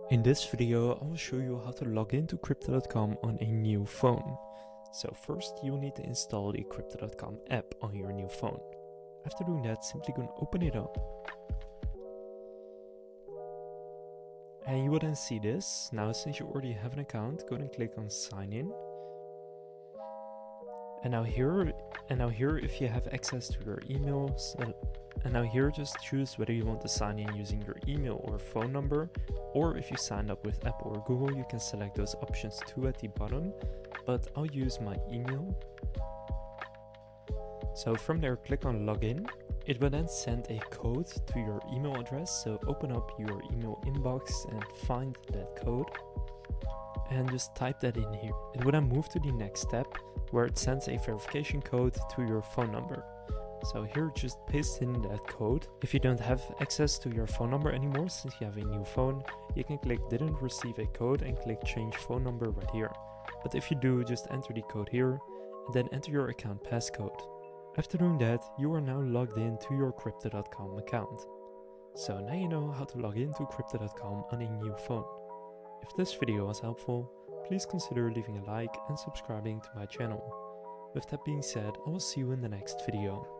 In this video, I will show you how to log into Crypto.com on a new phone. So first, you will need to install the Crypto.com app on your new phone. After doing that, simply go and open it up. And you will then see this. Now, since you already have an account, go and click on sign in. And now here, if you have access to your emails, and now here just choose whether you want to sign in using your email or phone number, or if you signed up with Apple or Google, you can select those options too at the bottom, but I'll use my email. So from there, click on login. It will then send a code to your email address, so open up your email inbox and find that code and just type that in here. It will then move to the next step where it sends a verification code to your phone number. So here just paste in that code. If you don't have access to your phone number anymore since you have a new phone, you can click didn't receive a code and click change phone number right here. But if you do, just enter the code here and then enter your account passcode. After doing that, you are now logged in to your Crypto.com account. So now you know how to log into Crypto.com on a new phone. If this video was helpful, please consider leaving a like and subscribing to my channel. With that being said, I will see you in the next video.